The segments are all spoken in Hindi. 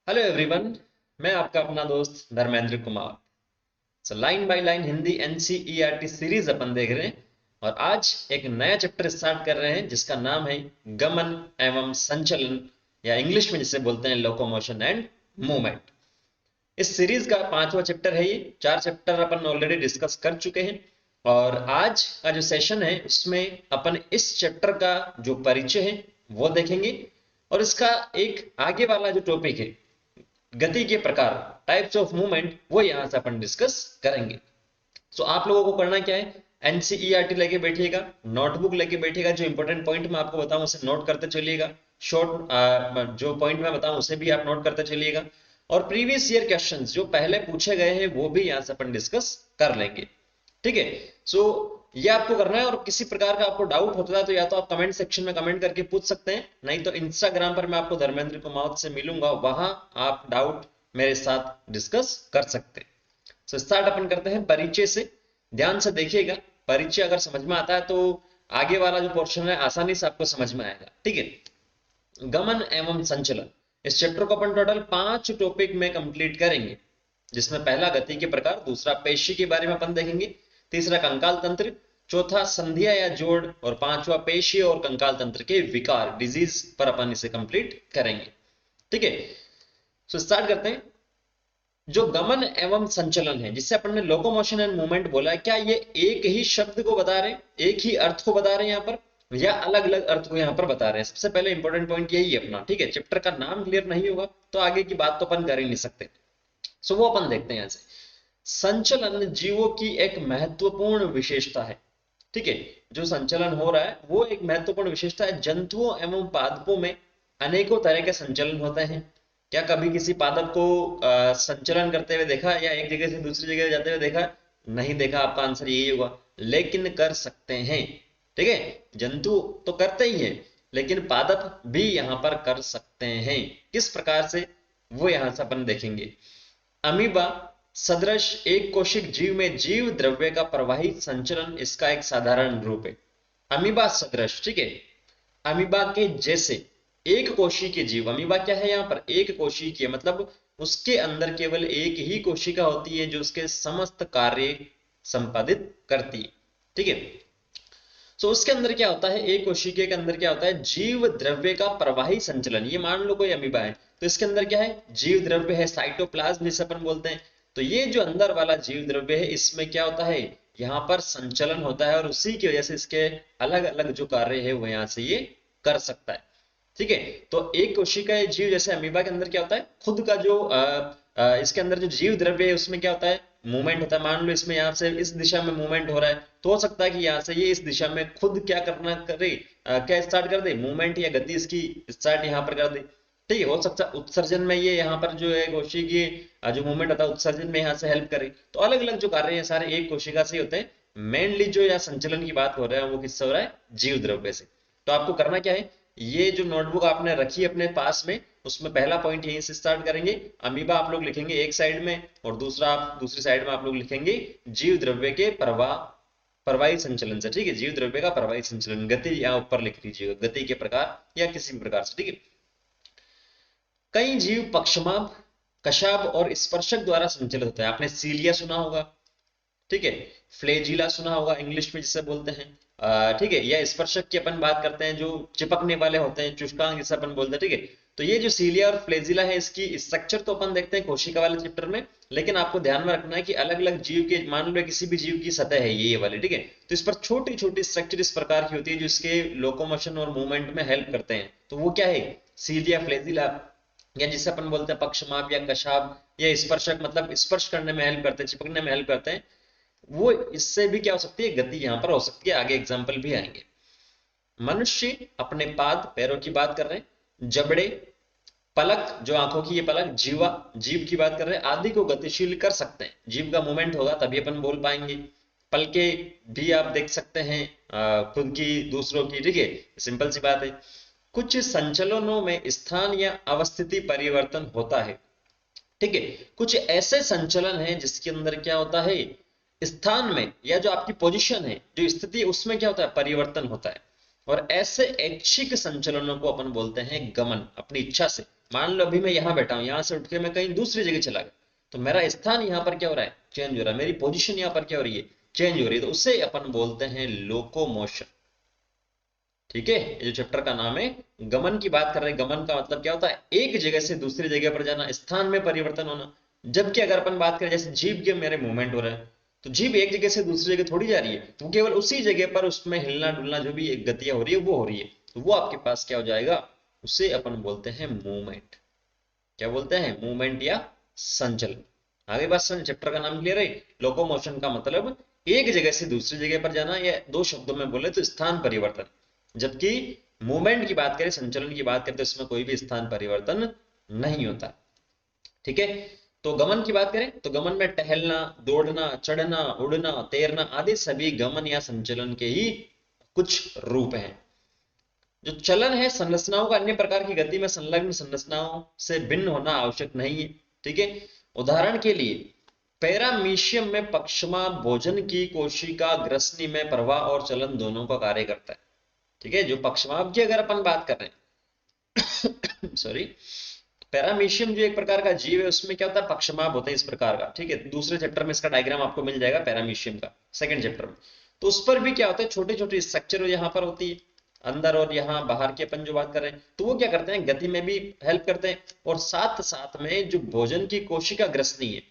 Hello everyone. मैं आपका अपना दोस्त Dharmendra Kumar. Line by line Hindi NCERT series अपन देख रहे हैं और आज एक नया चैप्टर स्टार्ट कर रहे हैं जिसका नाम है गमन एवं संचलन, या इंग्लिश में जिसे बोलते हैं लोकोमोशन एंड मूवमेंट। इस सीरीज का पांचवा चैप्टर है ये। चार चैप्टर अपन ऑलरेडी डिस्कस कर चुके हैं और आज का जो सेशन है उसमें अपन इस चैप्टर का जो परिचय है वो देखेंगे और इसका एक आगे वाला जो टॉपिक है गति के प्रकार, टाइप्स ऑफ मूवमेंट, वो यहां से अपन डिस्कस करेंगे। सो आप लोगों को करना क्या है, एनसीईआरटी लेके बैठिएगा, नोटबुक लेके बैठिएगा। जो इंपॉर्टेंट पॉइंट मैं आपको बताऊं उसे नोट करते चलिएगा। शॉर्ट जो पॉइंट मैं बताऊं उसे भी आप नोट करते चलिएगा और प्रीवियस ईयर क्वेश्चंस जो पहले पूछे गए हैं वो भी यहां से अपन डिस्कस कर लेंगे। ठीक है। सो ये आपको करना है और किसी प्रकार का आपको डाउट होता है तो या तो आप कमेंट सेक्शन में कमेंट करके पूछ सकते हैं, नहीं तो इंस्टाग्राम पर मैं आपको धर्मेंद्र कुमार से मिलूंगा, वहां आप डाउट मेरे साथ डिस्कस कर सकते हैं। सो स्टार्ट अपन करते हैं परिचय से। ध्यान से देखिएगा, परिचय अगर समझ में आता है तो आगे वाला जो पोर्शन है आसानी से आपको समझ में आएगा। ठीक है। गमन एवं संचलन, इस चैप्टर को अपन टोटल 5 टॉपिक में कंप्लीट करेंगे, जिसमें पहला गति के प्रकार, दूसरा पेशी के बारे में अपन देखेंगे, तीसरा कंकाल तंत्र, चौथा संधिया या जोड़ और पांचवा पेशी और कंकाल तंत्र के विकार, डिजीज पर अपन इसे कंप्लीट करेंगे। ठीक है। सो स्टार्ट करते हैं। जो गमन एवं संचलन है जिसे अपन ने लोकोमोशन एंड मूवमेंट बोला है, क्या ये एक ही शब्द को बता रहे हैं, एक ही अर्थ को बता रहे हैं यहाँ पर, या अलग अलग अर्थ को यहाँ पर बता रहे हैं? सबसे पहले इंपॉर्टेंट पॉइंट यही है अपना। ठीक है। चैप्टर का नाम क्लियर नहीं होगा तो आगे की बात तो अपन कर ही नहीं सकते। सो वो अपन देखते हैं यहाँ से। संचलन जीवों की एक महत्वपूर्ण विशेषता है। ठीक है। जो संचलन हो रहा है वो एक महत्वपूर्ण विशेषता है। जंतुओं एवं पादपों में अनेकों तरह के संचलन होते हैं। क्या कभी किसी पादप को संचलन करते हुए देखा या एक जगह से दूसरी जगह जाते हुए देखा? नहीं देखा। आपका आंसर यही होगा, लेकिन कर सकते हैं। ठीक है। जंतु तो करते ही हैं, लेकिन पादप भी यहां पर कर सकते हैं। किस प्रकार से, वो यहां से अपन देखेंगे। अमीबा सदृश एक कोशिक जीव में जीव द्रव्य का प्रवाहित संचलन इसका एक साधारण रूप है। अमीबा सदृश, ठीक है, अमीबा के जैसे एक कोशिकीय जीव। अमीबा क्या है यहाँ पर? एक कोशिकीय, मतलब उसके अंदर केवल एक ही कोशिका होती है जो उसके समस्त कार्य संपादित करती है। ठीक है। सो उसके अंदर क्या होता है, एक कोशिका के अंदर क्या होता है, जीव द्रव्य का प्रवाही संचलन। ये मान लो कोई अमीबा है तो इसके अंदर क्या है, जीव द्रव्य है, साइटोप्लाज्म जिसे अपन बोलते हैं। तो ये जो अंदर वाला जीव द्रव्य है इसमें क्या होता है, यहाँ पर संचलन होता है और उसी की वजह से इसके अलग अलग जो कार्य है वो यहाँ से ये कर सकता है। ठीक है। तो एक कोशिका जीव जैसे अमीबा के अंदर क्या होता है, खुद का जो इसके अंदर जो जीव द्रव्य है उसमें क्या होता है, मूवमेंट होता है। मान लो इसमें यहाँ से इस दिशा में मूवमेंट हो रहा है तो हो सकता है कि यहाँ से ये इस दिशा में खुद क्या करना करे, क्या स्टार्ट कर दे, मूवमेंट या गति इसकी स्टार्ट यहाँ पर कर दे। ठीक है। हो सकता है उत्सर्जन में ये यहाँ पर जो है कोशिकीय जो मूवमेंट होता है उत्सर्जन में यहाँ से हेल्प करे। तो अलग अलग जो कार्य है सारे एक कोशिका से होते हैं। मेनली जो या संचलन की बात हो रहा है वो किससे हो रहा है, जीव द्रव्य से। तो आपको करना क्या है, ये जो नोटबुक आपने रखी है अपने पास में उसमें पहला पॉइंट यहीं से स्टार्ट करेंगे। अमीबा आप लोग लिखेंगे एक साइड में और दूसरा आप दूसरी साइड में आप लोग लिखेंगे जीव द्रव्य के प्रवाही संचलन से। ठीक है। जीव द्रव्य का प्रवाही संचलन, गति यहाँ ऊपर लिख लीजिएगा, गति के प्रकार या किसी भी प्रकार से। ठीक है। कई जीव पक्षमाप, कशाभ और स्पर्शक द्वारा संचलित होते हैं। आपने सीलिया सुना होगा, ठीक है, फ्लेजिला सुना होगा इंग्लिश में जिसे बोलते हैं, ठीक है, या स्पर्शक की अपन बात करते हैं जो चिपकने वाले होते हैं, चुष्कांग जिसे अपन बोलते हैं। ठीक है। तो ये जो सीलिया और फ्लेजिला है इसकी स्ट्रक्चर तो अपन देखते हैं कोशिका वाले चैप्टर में, लेकिन आपको ध्यान में रखना है कि अलग अलग जीव के, मान लो किसी भी जीव की सतह है ये वाली, ठीक है, तो इस पर छोटी छोटी स्ट्रक्चर इस प्रकार की होती है जो इसके लोकोमोशन और मूवमेंट में हेल्प करते हैं। तो वो क्या है, सीलिया, फ्लेजिला, या जिसे अपन बोलते हैं पक्षमाप या कशाभ, या स्पर्शक मतलब स्पर्श करने में हेल्प करते हैं, चिपकने में हेल्प करते हैं। वो इससे भी क्या हो सकती है, गति यहां पर हो सकती है। आगे एग्जाम्पल भी आएंगे। मनुष्य अपने पाद, पैरों की बात कर रहे हैं, जबड़े, पलक जो आंखों की ये पलक, जीवा, जीभ की बात कर रहे हैं, आदि को गतिशील कर सकते हैं। जीभ का मूवमेंट होगा तभी अपन बोल पाएंगे। पलके भी आप देख सकते हैं खुद की, दूसरों की। ठीक है। सिंपल सी बात है। कुछ संचलनों में स्थान या अवस्थिति परिवर्तन होता है। ठीक है। कुछ ऐसे संचलन हैं जिसके अंदर क्या होता है, स्थान में या जो आपकी पोजीशन है, जो स्थिति है, उसमें क्या होता है, परिवर्तन होता है। और ऐसे ऐच्छिक संचलनों को अपन बोलते हैं गमन, अपनी इच्छा से। मान लो अभी मैं यहाँ बैठा हूँ, यहाँ से उठ के मैं कहीं दूसरी जगह चला गया, तो मेरा स्थान यहाँ पर क्या हो रहा है, चेंज हो रहा है, मेरी पोजीशन यहाँ पर क्या हो रही है, चेंज हो रही है, तो उससे अपन बोलते हैं लोकोमोशन। ठीक है, ये जो चैप्टर का नाम है गमन की बात कर रहे हैं। गमन का मतलब क्या होता है, एक जगह से दूसरी जगह पर जाना, स्थान में परिवर्तन होना। जबकि अगर अपन बात करें जैसे जीभ के मेरे मूवमेंट हो रहा है, तो जीभ एक जगह से दूसरी जगह थोड़ी जा रही है, वो केवल उसी जगह पर उसमें हिलना डुलना जो भी एक गतियां हो रही है वो हो रही है, तो वो आपके पास क्या हो जाएगा, उसे अपन बोलते हैं मूवमेंट। क्या बोलते हैं, मूवमेंट या संचलन। आगे बात समझ, चैप्टर का नाम क्लियर है। लोकोमोशन का मतलब एक जगह से दूसरी जगह पर जाना, या दो शब्दों में बोले तो स्थान परिवर्तन। जबकि मूवमेंट की बात करें, संचलन की बात करें, तो इसमें कोई भी स्थान परिवर्तन नहीं होता। ठीक है, तो गमन की बात करें तो गमन में टहलना, दौड़ना, चढ़ना, उड़ना, तैरना आदि सभी गमन या संचलन के ही कुछ रूप हैं। जो चलन है संरचनाओं का अन्य प्रकार की गति में संलग्न संरचनाओं से भिन्न होना आवश्यक नहीं है। ठीक है, उदाहरण के लिए पैरामीशियम में पक्षमा भोजन की कोशिका ग्रसनी में प्रवाह और चलन दोनों का कार्य करता है। ठीक है, जो पक्षमाभ की अगर अपन बात कर रहे हैं सॉरी, पैरामीशियम जो एक प्रकार का जीव है उसमें क्या होता है, पक्षमाभ होता है इस प्रकार का। ठीक है, दूसरे चैप्टर में इसका डायग्राम आपको मिल जाएगा पैरामीशियम का, सेकंड चैप्टर में। तो उस पर भी क्या होता है, छोटे छोटे स्ट्रक्चर यहाँ पर होती है, अंदर और यहाँ बाहर की अपन जो बात कर रहे हैं, तो वो क्या करते हैं, गति में भी हेल्प करते हैं, और साथ साथ में जो भोजन की कोशिका ग्रसनी है,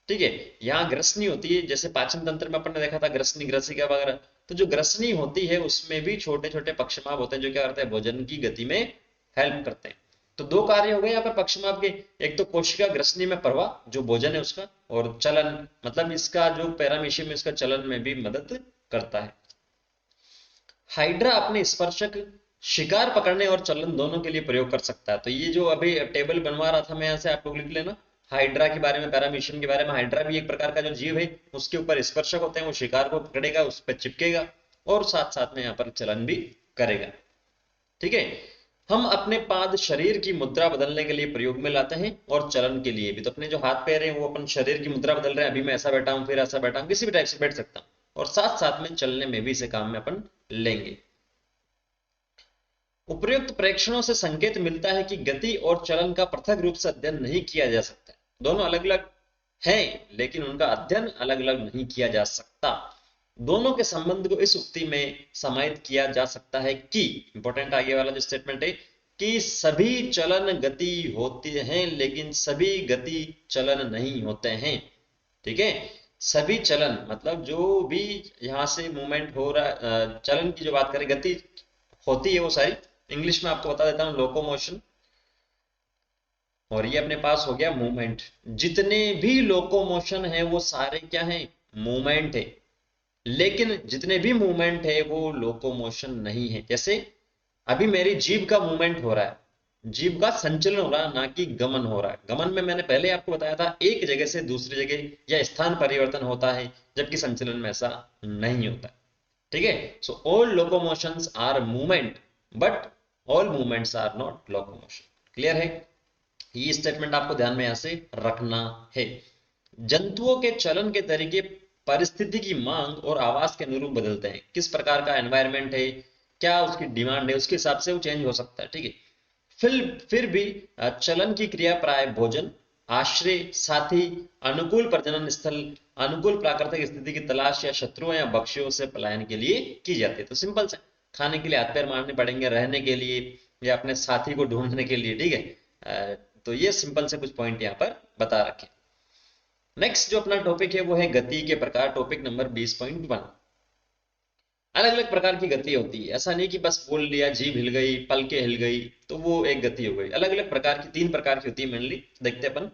ठीक है, यहाँ ग्रसनी होती है, जैसे पाचन तंत्र में अपन ने देखा था ग्रसनी ग्रसिका वगैरह, तो जो ग्रसनी होती है उसमें भी छोटे छोटे पक्षमाभ होते हैं जो क्या करते हैं, भोजन की गति में हेल्प करते हैं। तो दो कार्य हो गए यहाँ पर पक्षमाभ के, एक तो कोशिका ग्रसनी में प्रवाह जो भोजन है उसका, और चलन मतलब इसका जो पैरामीशियम में इसका चलन में भी मदद करता है। हाइड्रा अपने स्पर्शक शिकार पकड़ने और चलन दोनों के लिए प्रयोग कर सकता है। तो ये जो अभी टेबल बनवा रहा था मैं, यहाँ से आप लोग लिख लेना हाइड्रा के बारे में, पैरामीशियम के बारे में। हाइड्रा भी एक प्रकार का जो जीव है, उसके ऊपर स्पर्शक होते हैं, वो शिकार को पकड़ेगा, उस पर चिपकेगा और साथ साथ में यहाँ पर चलन भी करेगा। ठीक है, हम अपने पाद शरीर की मुद्रा बदलने के लिए प्रयोग में लाते हैं और चलन के लिए भी। तो अपने जो हाथ पैर हैं वो अपन शरीर की मुद्रा बदल रहे हैं, अभी मैं ऐसा बैठा हूं फिर ऐसा बैठा हूं, किसी भी टाइप से बैठ सकता हूं, और साथ साथ में चलने में भी इसे काम में अपन लेंगे। उपर्युक्त प्रेक्षणों से संकेत मिलता है कि गति और चलन का पृथक रूप से अध्ययन नहीं किया जा सकता। दोनों अलग अलग हैं लेकिन उनका अध्ययन अलग अलग नहीं किया जा सकता। दोनों के संबंध को इस उक्ति में समाहित किया जा सकता है कि, इंपॉर्टेंट आगे वाला जो स्टेटमेंट है, कि सभी चलन गति होते हैं लेकिन सभी गति चलन नहीं होते हैं। ठीक है, सभी चलन मतलब जो भी यहां से मूवमेंट हो रहा है, चलन की जो बात करें, गति होती है वो सारी, इंग्लिश में आपको बता देता हूं लोकोमोशन, और ये अपने पास हो गया मूवमेंट। जितने भी लोकोमोशन है वो सारे क्या हैं, मूवमेंट है, लेकिन जितने भी मूवमेंट है वो लोकोमोशन नहीं है। जैसे अभी मेरी जीभ का मूवमेंट हो रहा है, जीभ का संचलन हो रहा है, ना कि गमन हो रहा है। गमन में मैंने पहले आपको बताया था एक जगह से दूसरी जगह या स्थान परिवर्तन होता है, जबकि संचलन में ऐसा नहीं होता। ठीक है, so all locomotions are movement but all movements are not locomotion. Clear है, ये स्टेटमेंट आपको ध्यान में यहां से रखना है। जंतुओं के चलन के तरीके परिस्थिति की मांग और आवास के अनुरूप बदलते हैं। किस प्रकार का एनवायरनमेंट है, क्या उसकी डिमांड है, उसके हिसाब से वो चेंज हो सकता है। ठीक है, फिर भी चलन की क्रिया प्राय भोजन, आश्रय, साथी, अनुकूल प्रजनन स्थल, अनुकूल प्राकृतिक स्थिति की तलाश या शत्रुओं या भक्ष्यों से पलायन के लिए की जाती है। तो सिंपल से खाने के लिए हाथ पैर मारने पड़ेंगे, रहने के लिए या अपने साथी को ढूंढने के लिए। ठीक है, तो ये सिंपल से कुछ पॉइंट यहाँ पर बता रखे। नेक्स्ट जो अपना टॉपिक है वो है गति के प्रकार, टॉपिक नंबर 20.1। अलग अलग प्रकार की गति होती है, ऐसा नहीं कि बस बोल लिया, जीभ हिल गई, पलके हिल गई तो वो एक गति हो गई। अलग अलग प्रकार की, 3 प्रकार की होती है मेनली, देखते अपन।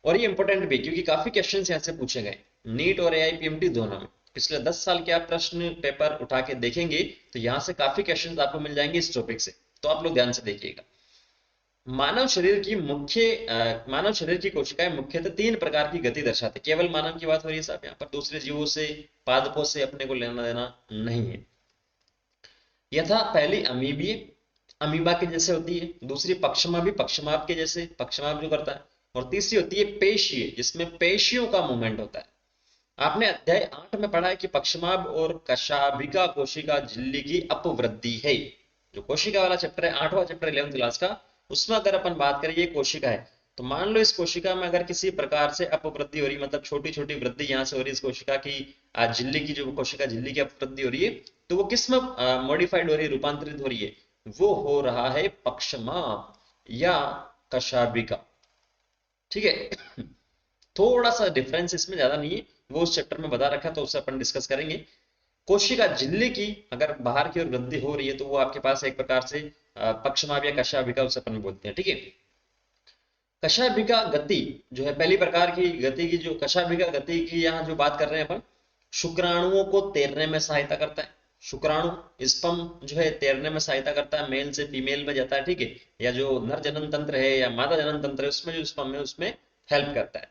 और ये इंपॉर्टेंट भी क्योंकि काफी क्वेश्चन यहाँ से पूछे गए, नीट और AIPMT दोनों में। पिछले 10 साल के आप प्रश्न पेपर उठा के देखेंगे तो यहाँ से काफी क्वेश्चन आपको मिल जाएंगे इस टॉपिक से, तो आप लोग ध्यान से देखिएगा। मानव शरीर की कोशिकाएं मुख्यतः 3 प्रकार की गति दर्शाते। केवल मानव की बात हो रही है साहब यहाँ पर, दूसरे जीवों से, पादपों से अपने को लेना देना नहीं है। यथा पहली अमीबीय, अमीबा के जैसे होती है। दूसरी पक्षमा भी, पक्षमाप के जैसे, पक्षमाप जो करता है। और तीसरी होती है पेशीय, जिसमें पेशियों का मूवमेंट होता है। आपने अध्याय 8 में पढ़ा है कि पक्षमाभ और कशाभिका कोशिका झिल्ली की अपवृद्धि है। जो कोशिका वाला चैप्टर है, 8वां चैप्टर 11th क्लास का, उसमें अगर अपन बात करें ये कोशिका है, तो मान लो इस कोशिका में अगर किसी प्रकार से अपवृद्धि हो रही, मतलब छोटी छोटी वृद्धि यहाँ से हो रही है, इस कोशिका की झिल्ली की, जो कोशिका झिल्ली की अपवृद्धि हो रही है, तो वो किस में मॉडिफाइड हो रही है, रूपांतरित हो रही है, वो हो रहा है पक्षमाप या कशाभिका। ठीक है। थोड़ा सा डिफरेंस इसमें, ज्यादा नहीं है, वो उस चैप्टर में बता रखा है तो उससे अपन डिस्कस करेंगे। कोशिका झिल्ली की अगर बाहर की ओर वृद्धि हो रही है तो वो आपके पास एक प्रकार से पक्षमाप या कशाभिका उसे अपन बोलते हैं। ठीक है। कशाभिका गति जो है पहली प्रकार की गति की, जो कशाभिका गति की यहाँ जो बात कर रहे हैं अपन, शुक्राणुओं को तैरने में सहायता करता है। शुक्राणु स्पर्म जो है तैरने में सहायता करता है, मेल से फीमेल में जाता है। ठीक है। या जो नर जनन तंत्र है या मादा जनन तंत्र है उसमें जो स्पर्म है उसमें हेल्प करता है।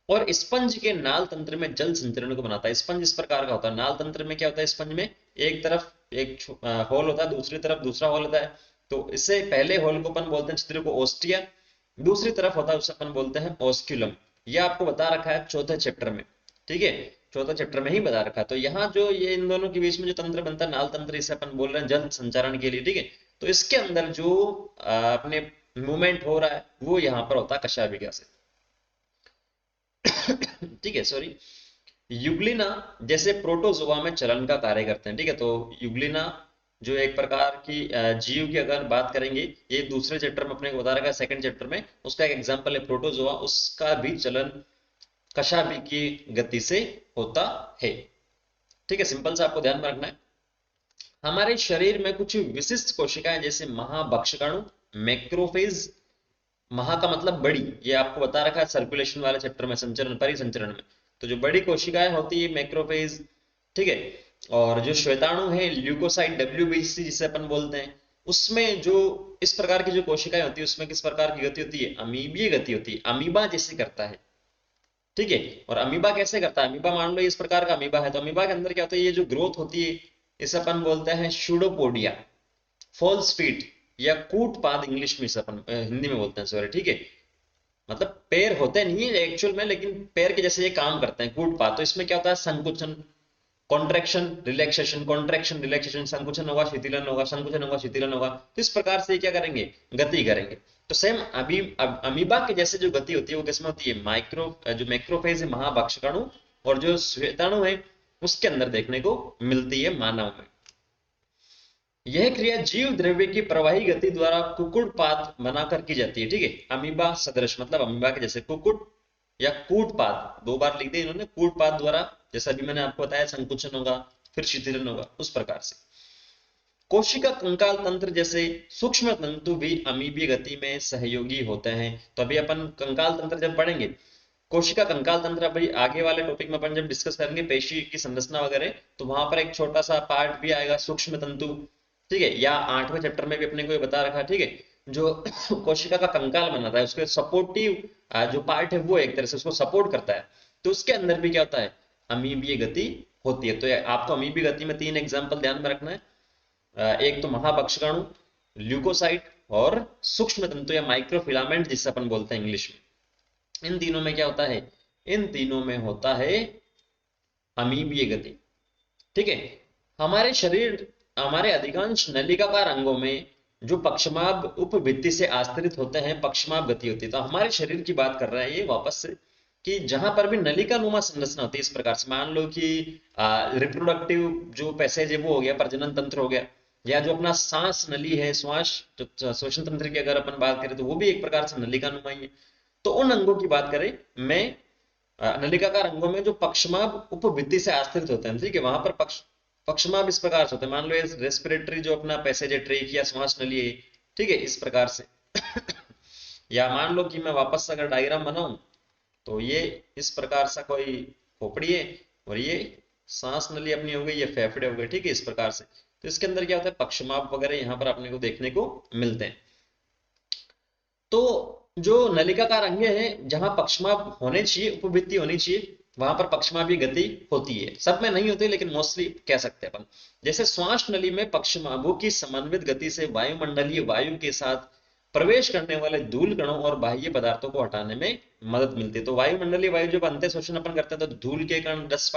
और स्पंज के नाल तंत्र में जल संचरण को बनाता है। स्पंज इस प्रकार का होता है, नाल तंत्र में क्या होता है, स्पंज में एक तरफ एक होल होता है, दूसरी तरफ दूसरा होल होता है। तो इससे पहले होल को अपन बोलते हैं छिद्र को ओस्टिया, दूसरी तरफ होता है उसे अपन बोलते हैं ओस्क्यूलम। ये आपको बता रखा है चौथे चैप्टर में। ठीक है। चौथे चैप्टर में ही बता रखा है। तो यहाँ जो ये इन दोनों के बीच में जो तंत्र बनता है नाल तंत्र, इसे अपन बोल रहे हैं जल संचारण के लिए। ठीक है। तो इसके अंदर जो अपने मूवमेंट हो रहा है वो यहाँ पर होता है कशाभिका से। ठीक है, सॉरी। युग्लिना जैसे प्रोटोजोआ में चलन का कार्य करते हैं। ठीक है। तो युग्लिना जो एक प्रकार की जीव की अगर बात करेंगे, ये दूसरे चैप्टर में अपने को बता रखा है, सेकंड चैप्टर में उसका एक एग्जांपल है प्रोटोजोआ, उसका भी चलन कशाभिकी गति से होता है। ठीक है। सिंपल सा आपको ध्यान में रखना है। हमारे शरीर में कुछ विशिष्ट कोशिकाएं जैसे महाभक्षकाणु, मैक्रोफेज, महा का मतलब बड़ी, ये आपको बता रखा है सर्कुलेशन वाले चैप्टर में, संचरण परिसंचरण में। तो जो बड़ी कोशिकाएं होती है मैक्रोफेज। ठीक है। और जो श्वेताणु है ल्यूकोसाइट, डब्ल्यूबीसी जिसे अपन बोलते हैं, उसमें जो इस प्रकार की जो कोशिकाएं होती है उसमें किस प्रकार की गति होती है, अमीबीय गति होती है, अमीबा जैसे करता है। ठीक है। और अमीबा कैसे करता है, अमीबा मान लो इस प्रकार का अमीबा है, तो अमीबा के अंदर क्या होता है, ये जो ग्रोथ होती है इसे अपन बोलते हैं शूडोपोडिया, फॉल्स फीट या कूटपाद इंग्लिश में, इसे अपन हिंदी में बोलते हैं, सॉरी। ठीक है। मतलब पैर होते नहीं है एक्चुअल में, लेकिन पैर के जैसे ये काम करते हैं, कूटपाद। तो इसमें क्या होता है, संकुचन, कॉन्ट्रैक्शन, रिलैक्सेशन, कॉन्ट्रैक्शन रिलैक्सेशन, संकुचन होगा शिथिलन होगा, संकुचन होगा शिथिलन होगा। तो इस प्रकार से क्या करेंगे, गति करेंगे। तो सेम अभी अमीबा के जैसे जो गति होती है वो किसमें होती है, माइक्रो जो मैक्रोफेज है महाभक्षकाणु, और जो श्वेताणु है उसके अंदर देखने को मिलती है मानव में। यह क्रिया जीव द्रव्य की प्रवाही गति द्वारा कुकुड़पाद बनाकर की जाती है। ठीक है। अमीबा सदृश मतलब अमीबा के जैसे, कुकुड़ या कूटपाद, दो बार लिख दिया इन्होंने, कूटपाद द्वारा, जैसा भी मैंने आपको बताया संकुचन होगा फिर शिथिलन होगा, उस प्रकार से। कोशिका कंकाल तंत्र जैसे सूक्ष्म तंतु भी अमीबीय गति में सहयोगी होते हैं। तो अभी अपन कंकाल तंत्र जब पढ़ेंगे, कोशिका कंकाल तंत्र अभी आगे वाले टॉपिक में अपन जब डिस्कस करेंगे पेशी की संरचना वगैरह, तो वहां पर एक छोटा सा पार्ट भी आएगा सूक्ष्म तंतु। ठीक है। या आठवें चैप्टर में भी अपने को ये बता रखा है। ठीक है। जो कोशिका का कंकाल बनाता है उसके सपोर्टिव जो पार्ट है वो एक तरह से उसको सपोर्ट करता है, तो उसके अंदर भी क्या होता है, अमीबीय गति होती है। तो आपको अमीबीय गति में तीन एग्जाम्पल ध्यान में रखना है। एक तो महाभक्षकाणु, ल्यूकोसाइट और सूक्ष्म तंतु या माइक्रोफिलामेंट जिसे अपन बोलते हैं इंग्लिश में। इन तीनों में क्या होता है, इन तीनों में होता है अमीबीय गति। ठीक है। हमारे शरीर, हमारे अधिकांश नलिकाकार अंगों में जो पक्षमाभ उपभित्ति से आश्रित होते हैं पक्षमाभ गति होती है। तो हमारे शरीर की बात कर रहे हैं ये वापस से, कि जहां पर भी नलिका नुमा संरचना होती है इस प्रकार से, मान लो कि रिप्रोडक्टिव जो पैसेज है वो हो गया, प्रजनन तंत्र हो गया, या जो अपना सांस नली है, श्वास श्वसन तंत्र की अगर अपन बात करें तो वो भी एक प्रकार से नलिका नुमा ही है। तो उन अंगों की बात करें, मैं नलिकाकार अंगों में जो पक्षमाभ उपभित्ति से आश्रित होते हैं, ठीक है, वहां पर पक्षमाभ इस प्रकार से होते हैं। मान लो ये रेस्पिरेटरी जो अपना पैसेज है, ट्रेक या श्वास नली है, ठीक है, इस प्रकार से। या मान लो कि मैं वापस अगर डायग्राम बनाऊं तो ये इस प्रकार सा कोई खोपड़ी है, और ये सांस नली अपनी हो गई, ये फेफड़े हो गए। ठीक है, इस प्रकार से। तो इसके अंदर क्या होता है, पक्षमाभ वगैरह यहाँ पर अपने को देखने को मिलते हैं। तो जो नलिकाकार अंग है जहां पक्षमाभ होने चाहिए, उपभित्ति होनी चाहिए, वहां पर पक्षमाभी गति होती है। सब में नहीं होती लेकिन मोस्टली कह सकते हैं अपन। जैसे श्वास नली में पक्षमाभों की समन्वित गति से वायुमंडलीय वायु के साथ प्रवेश करने वाले धूल कणों और बाह्य पदार्थों को हटाने में मदद मिलती है। तो वायुमंडलीय वायु जब अंत्य शोषण अपन करते हैं तो धूल के कण, डस्ट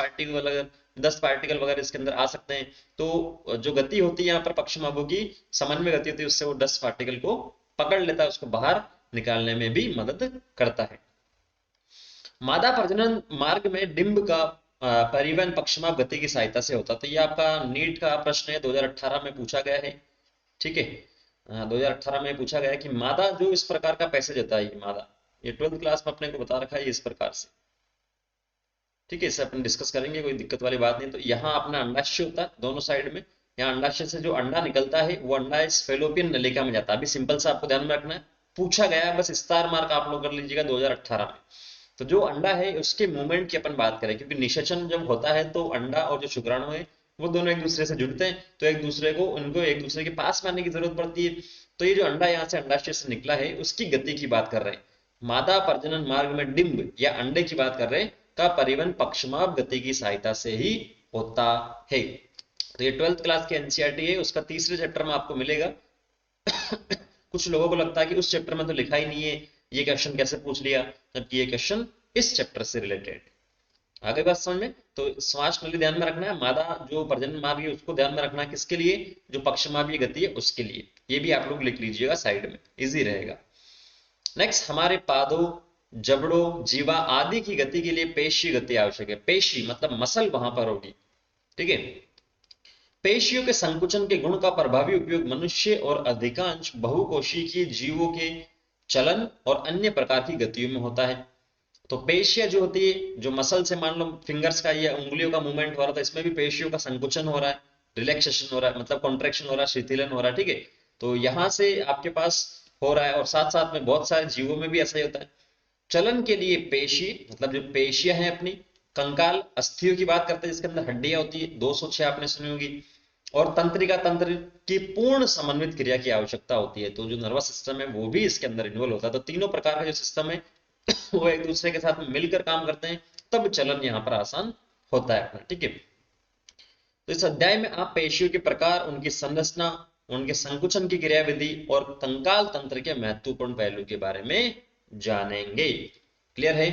पार्टिकल वगैरह इसके अंदर आ सकते हैं। तो जो गति होती है यहाँ पर पक्षमाभों की समन्वय गति होती है, उससे वो डस्ट पार्टिकल को पकड़ लेता है, उसको बाहर निकालने में भी मदद करता है। मादा प्रजनन मार्ग में डिंब का परिवहन पक्षमाप गति की सहायता से होता है। तो ये आपका नीट का प्रश्न है, 2018 में पूछा गया है। ठीक है, 2018 में पूछा गया है कि मादा जो इस प्रकार का पैसेज होता है, ये मादा, ये 12th क्लास में अपने को बता रखा है इस प्रकार से। ठीक है, इसे अपन डिस्कस करेंगे, कोई दिक्कत वाली बात नहीं। तो यहाँ अपना अंडाशय होता है दोनों साइड में, यहाँ अंडाशय से जो अंडा निकलता है वो अंडा इस फेलोपियन नलिका में जाता है। अभी सिंपल सा आपको ध्यान में रखना है, पूछा गया है, बस स्टार मार्क आप लोग कर लीजिएगा 2018 में। तो जो अंडा है उसके मूवमेंट की अपन बात करें, क्योंकि निषेचन जब होता है तो अंडा और जो शुक्राणु है वो दोनों एक दूसरे से जुड़ते हैं, तो एक दूसरे को उनको एक दूसरे के पास में आने की जरूरत पड़ती है। तो ये जो अंडा यहाँ से अंडाशय से निकला है उसकी गति की बात कर रहे हैं। मादा प्रजनन मार्ग में डिंब या अंडे की बात कर रहे हैं, का परिवहन पक्षमाप गति की सहायता से ही होता है। तो ये 12th क्लास की एनसीईआरटी है, उसका तीसरे चैप्टर में आपको मिलेगा। कुछ लोगों को लगता है कि उस चैप्टर में तो लिखा ही नहीं है, ये क्वेश्चन कैसे पूछ लिया, जबकि ये क्वेश्चन इस चैप्टर से रिलेटेड। आगे बात समझ में? तो श्वास नली ध्यान में रखना है, मादा जो प्रजनन मार्ग है उसको ध्यान में रखना है, किसके लिए? जो पक्षमापी गति है उसके लिए। ये भी आप लोग लिख लीजिएगा साइड में, इजी रहेगा। नेक्स्ट, हमारे पादों, जबड़ों, जीवा आदि की गति के लिए पेशी गति आवश्यक है। पेशी मतलब मसल वहां पर होगी। ठीक है, पेशियों के संकुचन के गुण का प्रभावी उपयोग मनुष्य और अधिकांश बहुकोशिकीय जीवों के चलन और अन्य प्रकार की गतियों में होता है। तो पेशियां जो होती है, जो मसल से मान लो फिंगर्स का या उंगलियों का मूवमेंट हो रहा था, इसमें भी पेशियों का संकुचन हो रहा है, रिलैक्सेशन हो रहा है, मतलब कॉन्ट्रैक्शन हो रहा है, शिथिलन हो रहा है। ठीक है, तो यहां से आपके पास हो रहा है, और साथ साथ में बहुत सारे जीवों में भी ऐसा ही होता है। चलन के लिए पेशी मतलब जो पेशियां हैं अपनी, कंकाल अस्थियों की बात करते हैं जिसके अंदर हड्डियां होती है, 206 आपने सुनी होगी, और तंत्रिका तंत्र की पूर्ण समन्वित क्रिया की आवश्यकता होती है। तो जो नर्वस सिस्टम है वो भी इसके अंदर इन्वॉल्व होता है। तो तीनों प्रकार का जो सिस्टम है वो एक दूसरे के साथ मिलकर काम करते हैं, तब चलन यहाँ पर आसान होता है अपना। ठीक है, तो इस अध्याय में आप पेशियों के प्रकार, उनकी संरचना, उनके संकुचन की क्रियाविधि और कंकाल तंत्र के महत्वपूर्ण पहलू के बारे में जानेंगे। क्लियर है?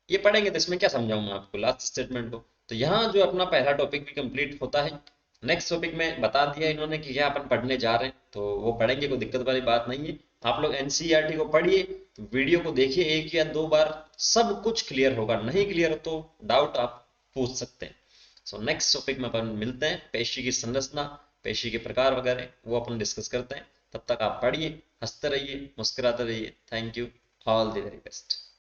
ये पढ़ेंगे तो इसमें क्या समझाऊंगा आपको लास्ट स्टेटमेंट को। तो यहाँ जो अपना पहला टॉपिक भी कंप्लीट होता है। नेक्स्ट टॉपिक में बता दिया इन्होंने कि क्या अपन पढ़ने जा रहे हैं, तो वो पढ़ेंगे, कोई दिक्कत वाली बात नहीं है। आप लोग एनसीईआरटी को पढ़िए, वीडियो को देखिए 1 या 2 बार, सब कुछ क्लियर होगा। नहीं क्लियर हो तो डाउट आप पूछ सकते हैं। सो नेक्स्ट टॉपिक में अपन मिलते हैं, पेशी की संरचना, पेशी के प्रकार वगैरह वो अपन डिस्कस करते हैं। तब तक आप पढ़िए, हंसते रहिए, मुस्कुराते रहिए। Thank you, all the very best.